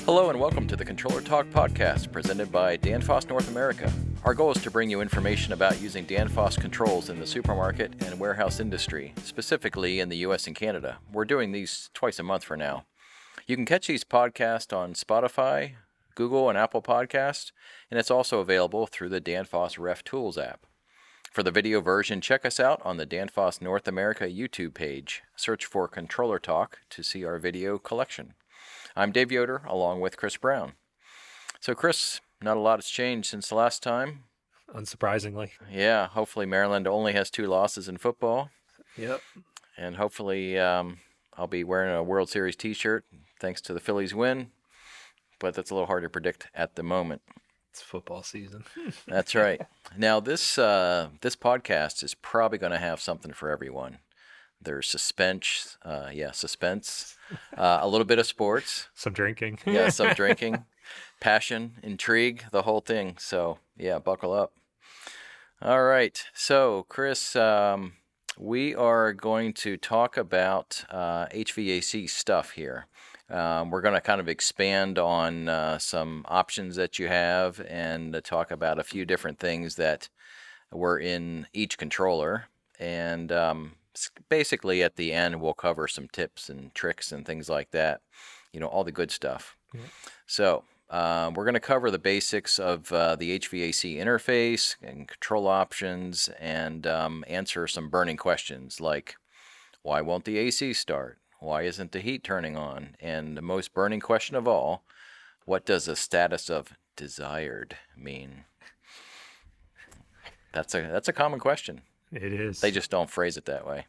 Hello and welcome to the Controller Talk podcast presented by Danfoss North America. Our goal is to bring you information about using Danfoss controls in the supermarket and warehouse industry, specifically in the US and Canada. We're doing these twice a month for now. You can catch these podcasts on Spotify, Google, and Apple Podcasts, and it's also available through the Danfoss Ref Tools app. For the video version, check us out on the Danfoss North America YouTube page. Search for Controller Talk to see our video collection. I'm Dave Yoder, along with Chris Brown. So, Chris, not a lot has changed since the last time. Unsurprisingly. Yeah, hopefully Maryland only has 2 losses in football. Yep. And hopefully I'll be wearing a World Series t-shirt thanks to the Phillies win. But that's a little hard to predict at the moment. It's football season. That's right. Now, this podcast is probably going to have something for everyone. There's suspense, a little bit of sports. Some drinking. Yeah, some drinking, passion, intrigue, the whole thing. So, yeah, buckle up. All right. So, Chris, we are going to talk about HVAC stuff here. We're going to kind of expand on some options that you have and talk about a few different things that were in each controller. And basically, at the end, we'll cover some tips and tricks and things like that. You know, all the good stuff. Yeah. So we're going to cover the basics of the HVAC interface and control options and answer some burning questions like, why won't the AC start? Why isn't the heat turning on? And the most burning question of all, what does the status of desired mean? That's a common question. It is. They just don't phrase it that way.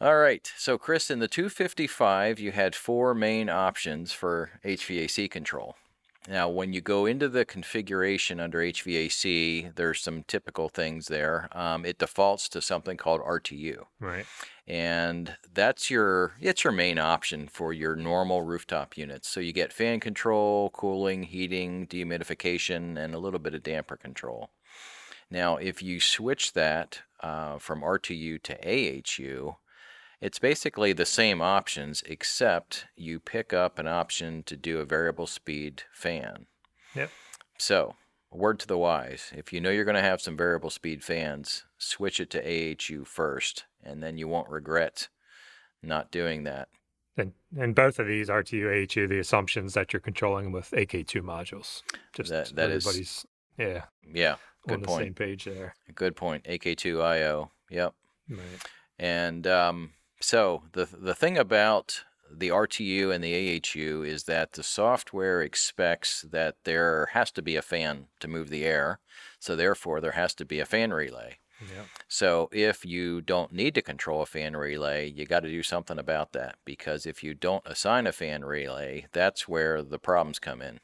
All right. So, Chris, in the 255, you had 4 main options for HVAC control. Now, when you go into the configuration under HVAC, there's some typical things there. It defaults to something called RTU. Right. And it's your main option for your normal rooftop units. So you get fan control, cooling, heating, dehumidification, and a little bit of damper control. Now, if you switch that from RTU to AHU, it's basically the same options, except you pick up an option to do a variable speed fan. Yep. So, a word to the wise, if you know you're going to have some variable speed fans, switch it to AHU first, and then you won't regret not doing that. And both of these, RTU, AHU, the assumptions that you're controlling with AK2 modules. Just that everybody's, is, yeah. Yeah. Good on point. The same page there. Good point. AK2IO. Yep. Right. And so the thing about the RTU and the AHU is that the software expects that there has to be a fan to move the air. So therefore, there has to be a fan relay. Yep. So if you don't need to control a fan relay, you got to do something about that. Because if you don't assign a fan relay, that's where the problems come in.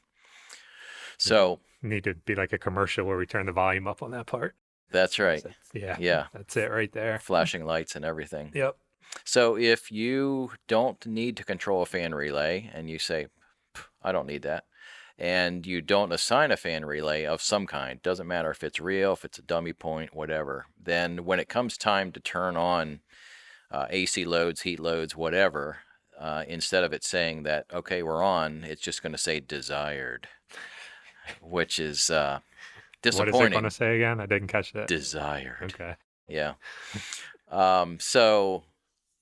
So need to be like a commercial where we turn the volume up on that part. That's right. Yeah. That's it right there. Flashing lights and everything. Yep. So if you don't need to control a fan relay and you say, I don't need that, and you don't assign a fan relay of some kind, doesn't matter if it's real, if it's a dummy point, whatever, then when it comes time to turn on AC loads, heat loads, whatever, instead of it saying that, okay, we're on, it's just going to say desired. Which is disappointing. What is it going to say again? I didn't catch that. Desired. Okay. Yeah. So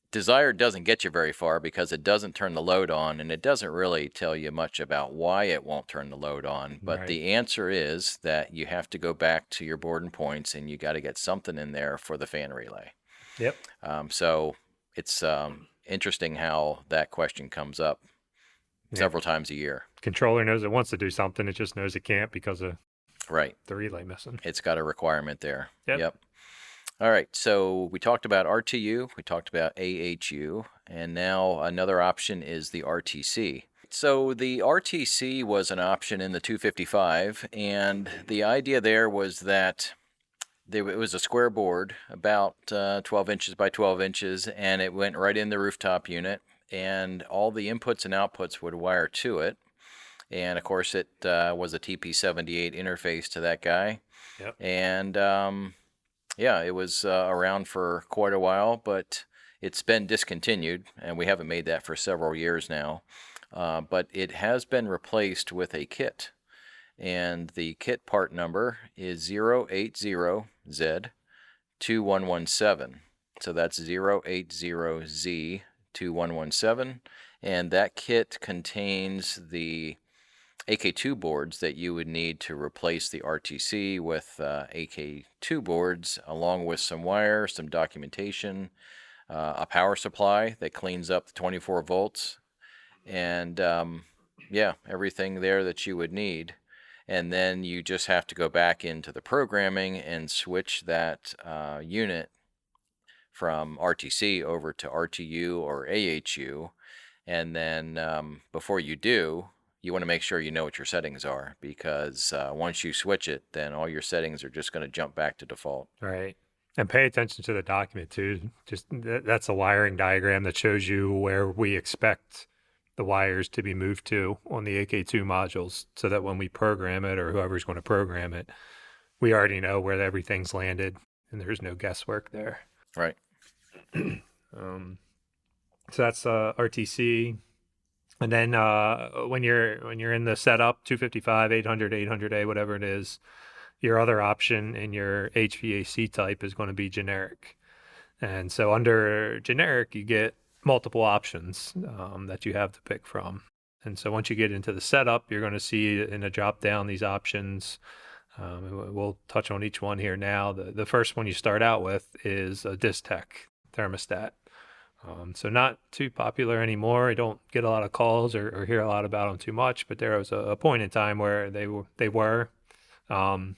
desired doesn't get you very far because it doesn't turn the load on, and it doesn't really tell you much about why it won't turn the load on. But the answer is that you have to go back to your board and points, and you got to get something in there for the fan relay. Yep. So it's interesting how that question comes up several times a year. Controller knows it wants to do something. It just knows it can't because of the relay missing. It's got a requirement there. Yep. All right. So we talked about RTU. We talked about AHU. And now another option is the RTC. So the RTC was an option in the 255. And the idea there was that it was a square board about 12 inches by 12 inches. And it went right in the rooftop unit. And all the inputs and outputs would wire to it. And, of course, it was a TP78 interface to that guy. Yep. And, it was around for quite a while, but it's been discontinued, and we haven't made that for several years now. but it has been replaced with a kit. And the kit part number is 080Z2117. So that's 080Z2117. And that kit contains the AK2 boards that you would need to replace the RTC with AK2 boards, along with some wire, some documentation, a power supply that cleans up the 24 volts, and everything there that you would need. And then you just have to go back into the programming and switch that unit from RTC over to RTU or AHU. And then before you do, you want to make sure you know what your settings are, because once you switch it, then all your settings are just going to jump back to default. Right. And pay attention to the document too. Just that's a wiring diagram that shows you where we expect the wires to be moved to on the AK2 modules, so that when we program it, or whoever's going to program it, we already know where everything's landed and there's no guesswork there. Right. So that's RTC. And then when you're in the setup, 255, 800, 800A, whatever it is, your other option in your HVAC type is going to be generic. And so under generic, you get multiple options that you have to pick from. And so once you get into the setup, you're going to see in a drop down these options. We'll touch on each one here now. The first one you start out with is a Distech thermostat. So not too popular anymore. I don't get a lot of calls or hear a lot about them too much, but there was a point in time where they were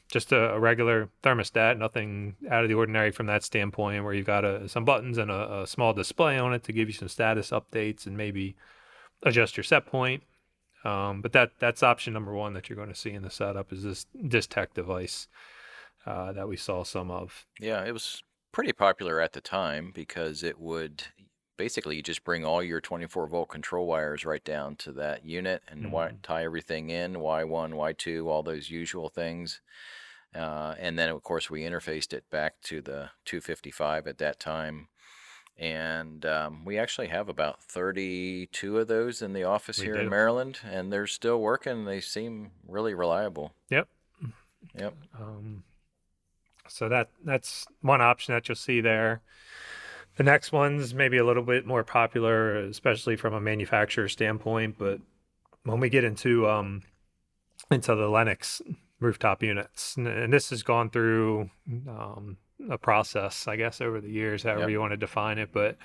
just a regular thermostat, nothing out of the ordinary from that standpoint, where you've got some buttons and a small display on it to give you some status updates and maybe adjust your set point. But that's option number one that you're going to see in the setup, is this Distech device that we saw some of. Yeah, it was pretty popular at the time, because it would basically, you just bring all your 24 volt control wires right down to that unit and tie everything in, Y1, Y2, all those usual things. And then, of course, we interfaced it back to the 255 at that time. And we actually have about 32 of those in the office here in Maryland, and they're still working. They seem really reliable. Yep. So that's one option that you'll see there. The next one's maybe a little bit more popular, especially from a manufacturer standpoint. But when we get into the Lennox rooftop units, and this has gone through a process, I guess, over the years, however you want to define it. But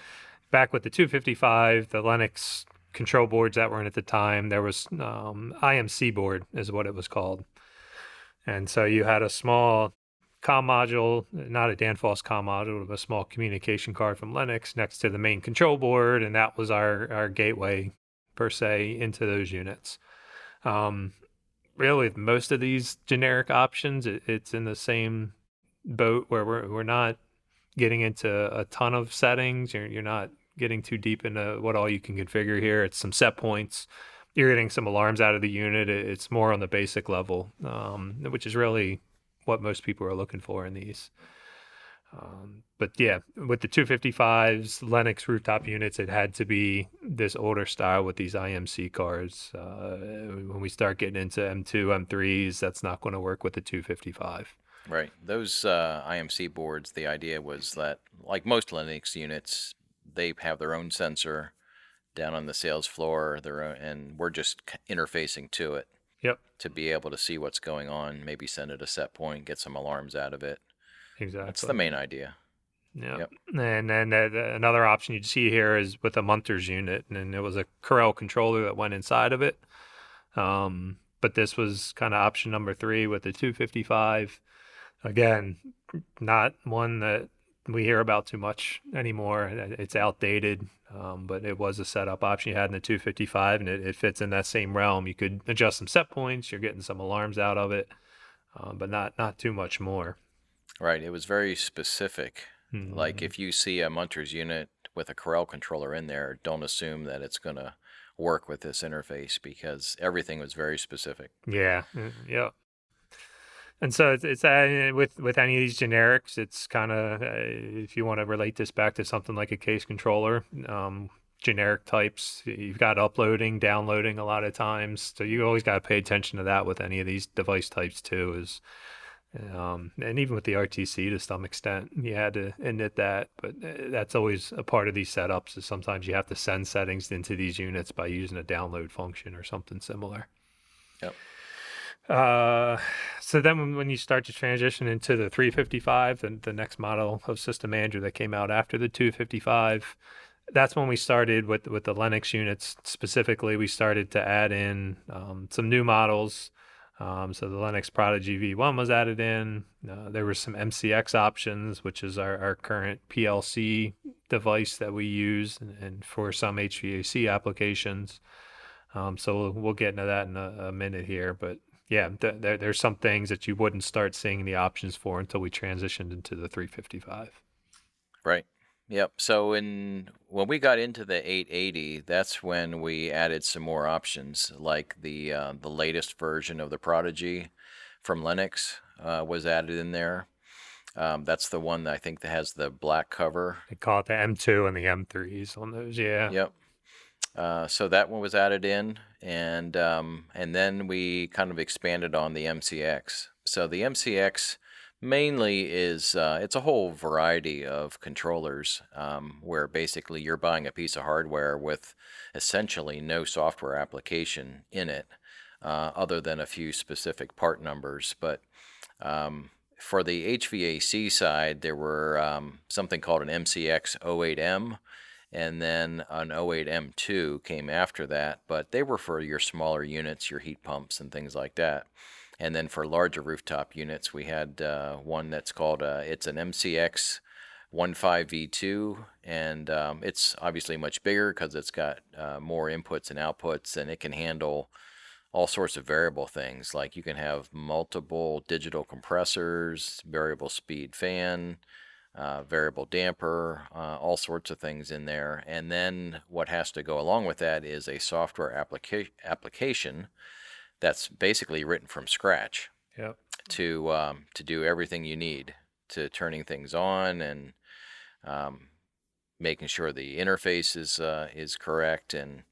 back with the 255, the Lennox control boards that were in at the time, there was IMC board is what it was called. And so you had a small comm module, not a Danfoss comm module, but a small communication card from Lennox next to the main control board, and that was our gateway, per se, into those units. Really, with most of these generic options, it's in the same boat, where we're not getting into a ton of settings. You're not getting too deep into what all you can configure here. It's some set points. You're getting some alarms out of the unit. It's more on the basic level, which is really what most people are looking for in these. But yeah, with the 255s, Lennox rooftop units, it had to be this older style with these IMC cards. When we start getting into M2, M3s, that's not going to work with the 255. Right. Those IMC boards, the idea was that, like most Lennox units, they have their own sensor down on the sales floor, and we're just interfacing to it. Yep. To be able to see what's going on, maybe send it a set point, get some alarms out of it. Exactly. That's the main idea. Yep. And then another option you see here is with a Munters unit, and it was a Corel controller that went inside of it. But this was kind of option number 3 with the 255. Again, not one that we hear about too much anymore. It's outdated, but it was a setup option you had in the 255, and it fits in that same realm. You could adjust some set points. You're getting some alarms out of it, but not too much more. Right. It was very specific. Like if you see a Munters unit with a Corel controller in there, don't assume that it's going to work with this interface, because everything was very specific. Yeah. Yeah. And so it's with any of these generics, it's kind of, if you want to relate this back to something like a case controller, generic types. You've got uploading, downloading a lot of times. So you always got to pay attention to that with any of these device types too. And even with the RTC to some extent, you had to init that. But that's always a part of these setups is sometimes you have to send settings into these units by using a download function or something similar. Yep. So then when you start to transition into the 355, and the next model of system manager that came out after the 255, that's when we started with the Lennox units specifically. We started to add in some new models. So the Lennox Prodigy V1 was added in. There were some MCX options, which is our current PLC device that we use and for some HVAC applications. So we'll get into that in a minute here. But yeah, there's some things that you wouldn't start seeing the options for until we transitioned into the 355. Right. Yep. So when we got into the 880, that's when we added some more options, like the latest version of the Prodigy from Lennox was added in there. That's the one that I think that has the black cover. They call it the M2 and the M3s on those. Yeah. Yep. So that one was added in, and then we kind of expanded on the MCX. So the MCX mainly is it's a whole variety of controllers where basically you're buying a piece of hardware with essentially no software application in it, other than a few specific part numbers. But for the HVAC side, there were something called an MCX 08M. And then an 08M2 came after that, but they were for your smaller units, your heat pumps and things like that. And then for larger rooftop units, we had one that's called, it's an MCX 15V2, and it's obviously much bigger because it's got more inputs and outputs, and it can handle all sorts of variable things. Like you can have multiple digital compressors, variable speed fan, variable damper, all sorts of things in there. And then what has to go along with that is a software application that's basically written from scratch. Yep. To do everything you need, to turning things on and making sure the interface is correct, and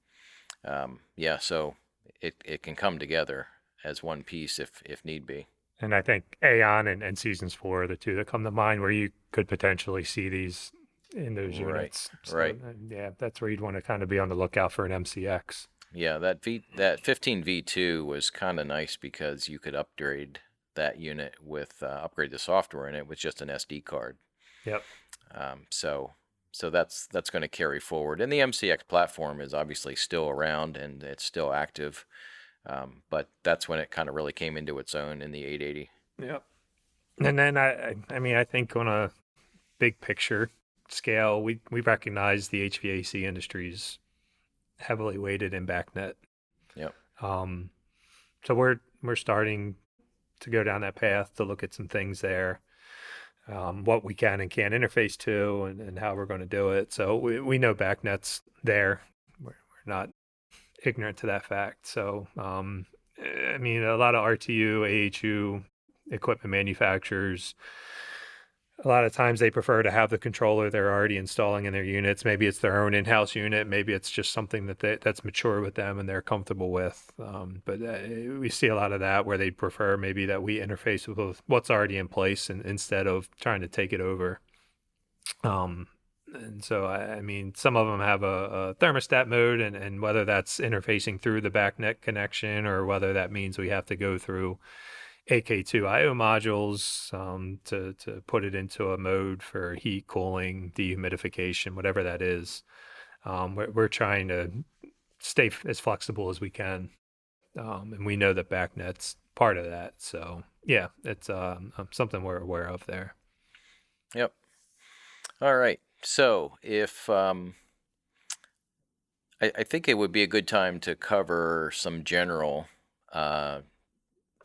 yeah, so it can come together as one piece if need be. And I think Aeon and Seasons 4 are the two that come to mind where you could potentially see these in those units. So, right. Yeah, that's where you'd want to kind of be on the lookout for an MCX. Yeah, that 15V2 was kind of nice because you could upgrade that unit with upgrade the software in it with just an SD card. Yep. So that's going to carry forward, and the MCX platform is obviously still around and it's still active. But that's when it kind of really came into its own in the 880. Yep. And then I mean, I think on a big picture scale, we recognize the HVAC industry's heavily weighted in BACnet. Yep. So we're starting to go down that path to look at some things there, what we can and can't interface to, and how we're going to do it. So we know BACnet's there. We're not ignorant to that fact. So, I mean, a lot of RTU, AHU equipment manufacturers, a lot of times they prefer to have the controller they're already installing in their units. Maybe it's their own in-house unit. Maybe it's just something that's mature with them and they're comfortable with. But we see a lot of that where they prefer maybe that we interface with what's already in place instead of trying to take it over. And so, I mean, some of them have a thermostat mode, and whether that's interfacing through the BACnet connection or whether that means we have to go through AK2 IO modules to put it into a mode for heat, cooling, dehumidification, whatever that is. We're trying to stay as flexible as we can. And we know that BACnet's part of that. So, yeah, it's something we're aware of there. Yep. All right. So if I think it would be a good time to cover some general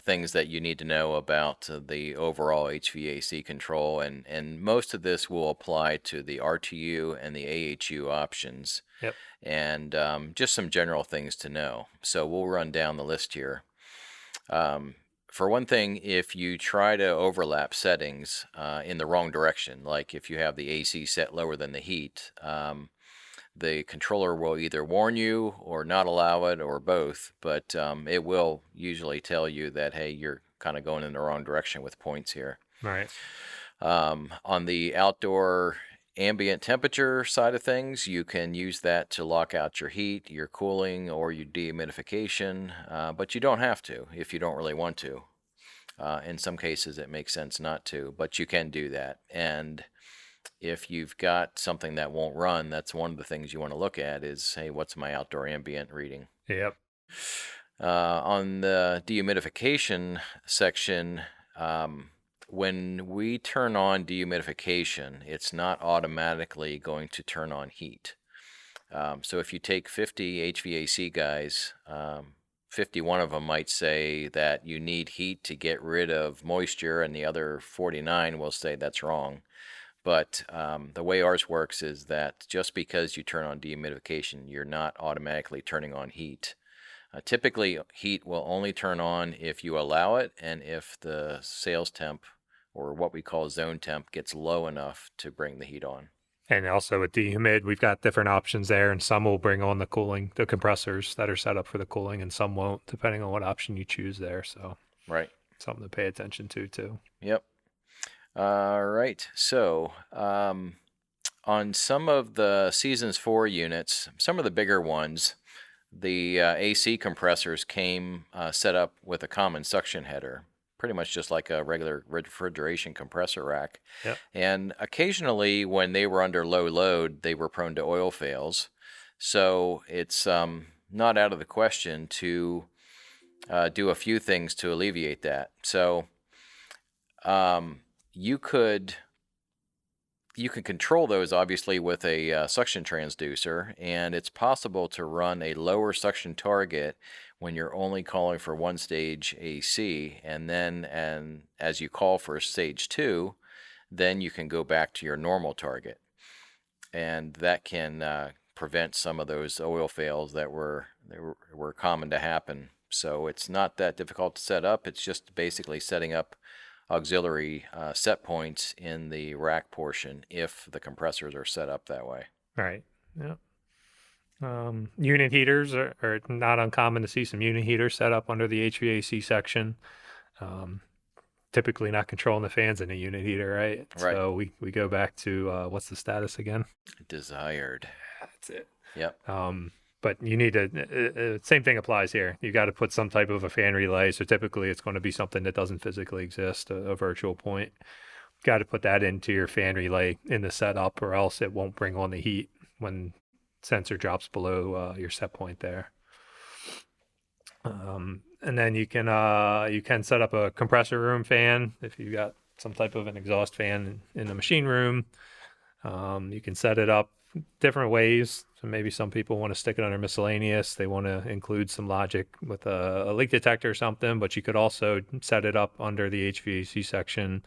things that you need to know about the overall HVAC control, and most of this will apply to the RTU and the AHU options. Yep. And just some general things to know. So we'll run down the list here. For one thing, if you try to overlap settings in the wrong direction, like if you have the AC set lower than the heat, the controller will either warn you or not allow it or both, but it will usually tell you that, hey, you're kind of going in the wrong direction with points here. Right. On the outdoor ambient temperature side of things, you can use that to lock out your heat, your cooling, or your dehumidification, but you don't have to if you don't really want to. In some cases, it makes sense not to, but you can do that. And if you've got something that won't run, that's one of the things you want to look at is, hey, what's my outdoor ambient reading? Yep. On the dehumidification section, when we turn on dehumidification, it's not automatically going to turn on heat. So if you take 50 HVAC guys, 51 of them might say that you need heat to get rid of moisture, and the other 49 will say that's wrong. But the way ours works is that just because you turn on dehumidification, you're not automatically turning on heat. Typically, heat will only turn on if you allow it and if the sales temp, or what we call zone temp, gets low enough to bring the heat on. And also with dehumid, we've got different options there, and some will bring on the cooling, the compressors that are set up for the cooling, and some won't, depending on what option you choose there. So, right, something to pay attention to too. Yep. All right. So, on some of the Seasons 4 units, some of the bigger ones, the AC compressors came set up with a common suction header, pretty much just like a regular refrigeration compressor rack. Yep. And occasionally, when they were under low load, they were prone to oil fails. So it's not out of the question to do a few things to alleviate that. So you can control those obviously with a suction transducer, and it's possible to run a lower suction target when you're only calling for one stage AC, and as you call for stage 2, then you can go back to your normal target, and that can prevent some of those oil fails that were common to happen. So it's not that difficult to set up. It's just basically setting up auxiliary set points in the rack portion if the compressors are set up that way. Right. Yeah. Unit heaters are not uncommon to see some unit heaters set up under the HVAC section. Typically not controlling the fans in a unit heater, right? Right. So we go back to what's the status again? Desired. That's it. Yep. But you need to, same thing applies here. You got to put some type of a fan relay. So typically it's going to be something that doesn't physically exist, a virtual point. Got to put that into your fan relay in the setup, or else it won't bring on the heat when sensor drops below your set point there. And then you can set up a compressor room fan if you've got some type of an exhaust fan in the machine room. You can set it up different ways. So maybe some people want to stick it under miscellaneous. They want to include some logic with a leak detector or something, but you could also set it up under the HVAC section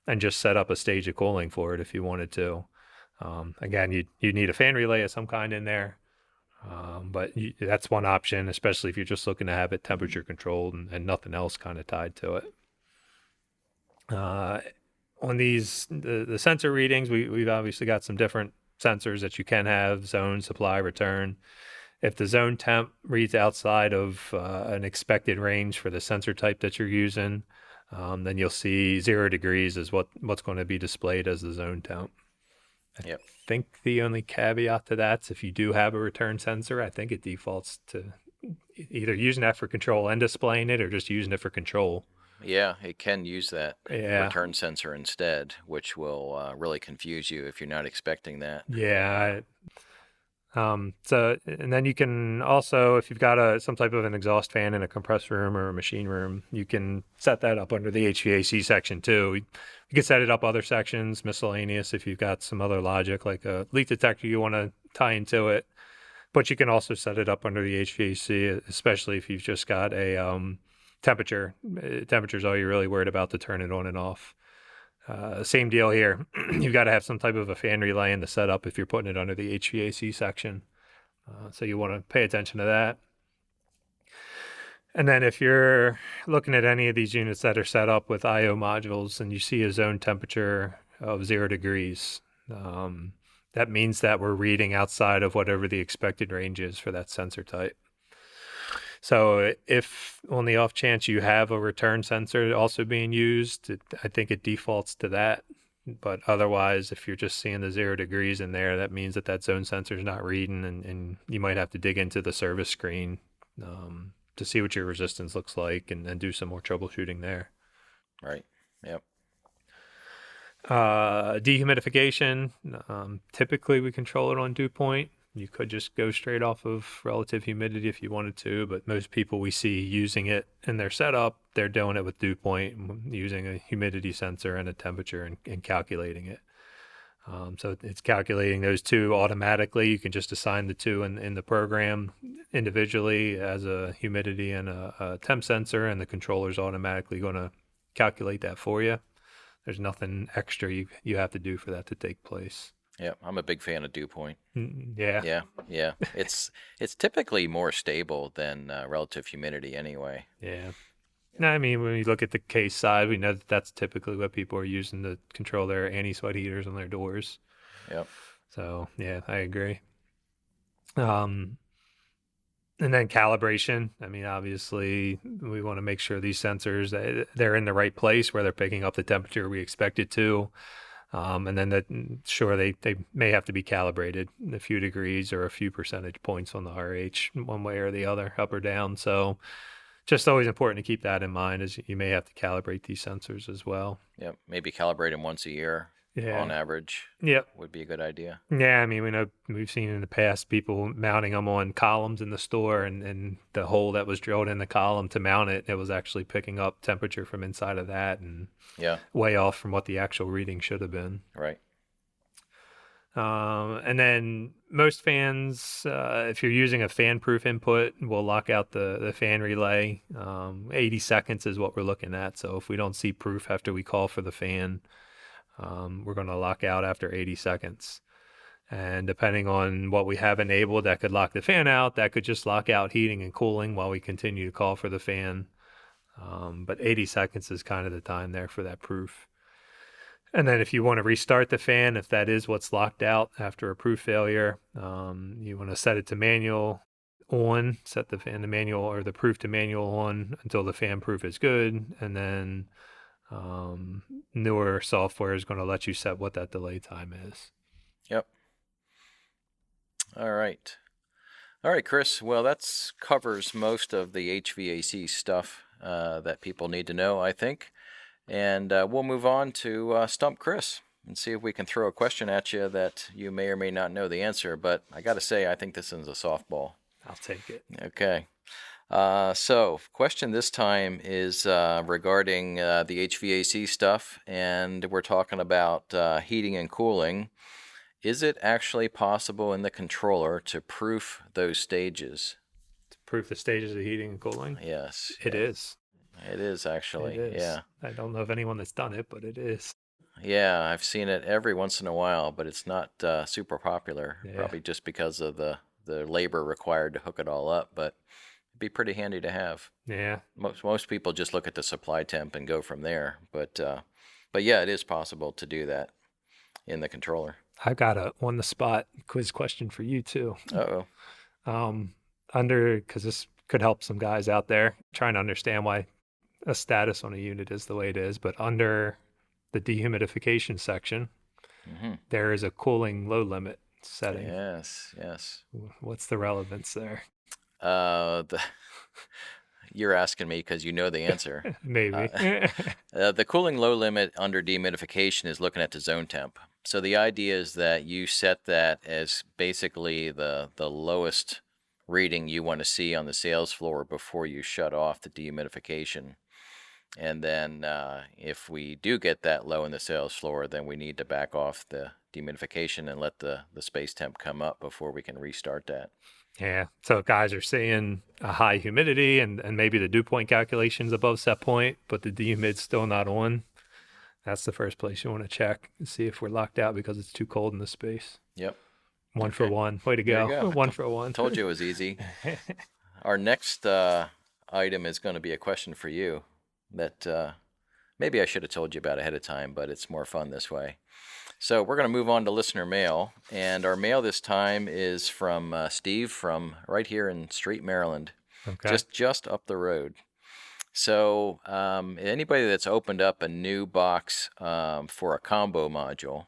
and just set up a stage of cooling for it if you wanted to. Again, you need a fan relay of some kind in there. But that's one option, especially if you're just looking to have it temperature controlled and nothing else kind of tied to it. On these, the sensor readings, we've obviously got some different sensors that you can have: zone, supply, return. If the zone temp reads outside of an expected range for the sensor type that you're using, then you'll see 0 degrees is what's going to be displayed as the zone temp. Yep. I think the only caveat to that is if you do have a return sensor, I think it defaults to either using that for control and displaying it, or just using it for control. Yeah, it can use that return sensor instead, which will really confuse you if you're not expecting that. Yeah. So, and then you can also, if you've got some type of an exhaust fan in a compressor room or a machine room, you can set that up under the HVAC section too. You can set it up other sections, miscellaneous, if you've got some other logic like a leak detector you want to tie into it. But you can also set it up under the HVAC, especially if you've just got a temperature. Temperature's all you're really worried about to turn it on and off. Same deal here. You've got to have some type of a fan relay in the setup if you're putting it under the HVAC section. So you want to pay attention to that. And then if you're looking at any of these units that are set up with I/O modules and you see a zone temperature of 0 degrees, that means that we're reading outside of whatever the expected range is for that sensor type. So if on the off chance you have a return sensor also being used, I think it defaults to that. But otherwise, if you're just seeing the 0 degrees in there, that means that zone sensor is not reading, and you might have to dig into the service screen to see what your resistance looks like and do some more troubleshooting there. Right. Yep. Dehumidification, typically we control it on dew point. You could just go straight off of relative humidity if you wanted to, but most people we see using it in their setup, they're doing it with dew point, using a humidity sensor and a temperature and calculating it. So it's calculating those two automatically. You can just assign the two in the program individually as a humidity and a temp sensor, and the controller's automatically going to calculate that for you. There's nothing extra you have to do for that to take place. Yeah, I'm a big fan of dew point. Yeah. Yeah. It's typically more stable than relative humidity anyway. Yeah. No, I mean, when you look at the case side, we know that that's typically what people are using to control their anti-sweat heaters on their doors. Yep. So, yeah, I agree. And then calibration. I mean, obviously, we want to make sure these sensors, they're in the right place where they're picking up the temperature we expect it to. And then they may have to be calibrated a few degrees or a few percentage points on the RH one way or the other, up or down. So just always important to keep that in mind, as you may have to calibrate these sensors as well. Yep. Maybe calibrate them once a year on average. Yep. Would be a good idea. Yeah, I mean, we've seen in the past people mounting them on columns in the store, and the hole that was drilled in the column to mount it, it was actually picking up temperature from inside of that, and way off from what the actual reading should have been. Right. And then most fans, if you're using a fan-proof input, will lock out the fan relay. 80 seconds is what we're looking at. So if we don't see proof after we call for the fan, we're going to lock out after 80 seconds. And depending on what we have enabled, that could lock the fan out. That could just lock out heating and cooling while we continue to call for the fan. But 80 seconds is kind of the time there for that proof. And then if you want to restart the fan, if that is what's locked out after a proof failure, you want to set it to manual on, set the fan to manual or the proof to manual on until the fan proof is good. And then newer software is going to let you set what that delay time is. Yep. All right, Chris. Well, that covers most of the HVAC stuff that people need to know, I think. And we'll move on to Stump Chris and see if we can throw a question at you that you may or may not know the answer. But I got to say, I think this is a softball. I'll take it. Okay. So question this time is regarding the HVAC stuff, and we're talking about heating and cooling. Is it actually possible in the controller to proof those stages? To proof the stages of heating and cooling? Yes. It is. It is actually. It is. Yeah. I don't know of anyone that's done it, but it is. Yeah, I've seen it every once in a while, but it's not super popular. Yeah. Probably just because of the labor required to hook it all up, but it'd be pretty handy to have. Yeah. Most people just look at the supply temp and go from there, but yeah, it is possible to do that in the controller. I've got a on the spot quiz question for you too. Uh-oh. Because this could help some guys out there trying to understand why a status on a unit is the way it is, but under the dehumidification section, there is a cooling low limit setting. Yes. What's the relevance there? You're asking me because you know the answer. Maybe. The cooling low limit under dehumidification is looking at the zone temp. So the idea is that you set that as basically the lowest reading you want to see on the sales floor before you shut off the dehumidification. And then if we do get that low in the sales floor, then we need to back off the dehumidification and let the space temp come up before we can restart that. Yeah. So if guys are seeing a high humidity and maybe the dew point calculation's above set point, but the dehumid's still not on, that's the first place you want to check and see if we're locked out because it's too cold in the space. Yep. One for one. Way to go. 1 for 1. Told you it was easy. Our next item is going to be a question for you that maybe I should have told you about ahead of time, but it's more fun this way. So we're going to move on to listener mail, and our mail this time is from Steve from right here in Street, Maryland, Okay. just up the road. So anybody that's opened up a new box for a combo module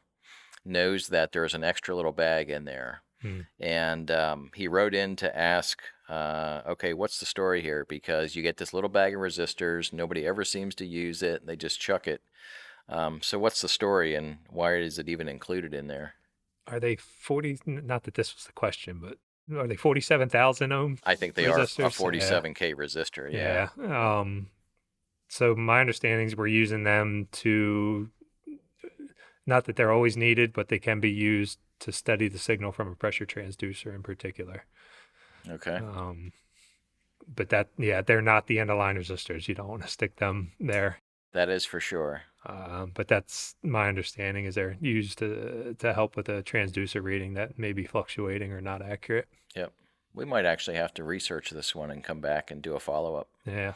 knows that there's an extra little bag in there. And he wrote in to ask, okay, what's the story here? Because you get this little bag of resistors, nobody ever seems to use it, they just chuck it. So what's the story, and why is it even included in there? Are they 40? Not that this was the question, but are they 47,000 ohm? I think they resistors? are a 47K resistor. Yeah. So my understanding is we're using them to, not that they're always needed, but they can be used to study the signal from a pressure transducer in particular. Okay. But they're not the end of line resistors. You don't want to stick them there. That is for sure. But that's my understanding, is they're used to help with a transducer reading that may be fluctuating or not accurate. Yep. We might actually have to research this one and come back and do a follow-up. Yeah.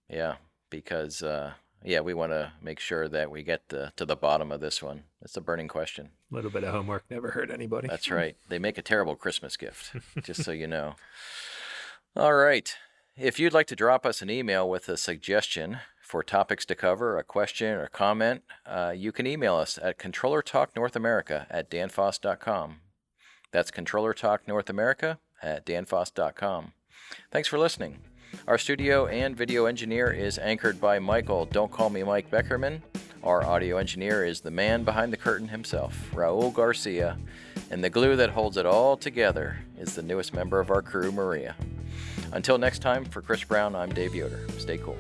Yeah, because we want to make sure that we get to the bottom of this one. It's a burning question. A little bit of homework never hurt anybody. That's right. They make a terrible Christmas gift, just so you know. All right. If you'd like to drop us an email with a suggestion for topics to cover, a question or comment, you can email us at ControllerTalkNorthAmerica@danfoss.com. That's ControllerTalkNorthAmerica@danfoss.com. Thanks for listening. Our studio and video engineer is anchored by Michael, don't call me Mike Beckerman. Our audio engineer is the man behind the curtain himself, Raul Garcia. And the glue that holds it all together is the newest member of our crew, Maria. Until next time, for Chris Brown, I'm Dave Yoder. Stay cool.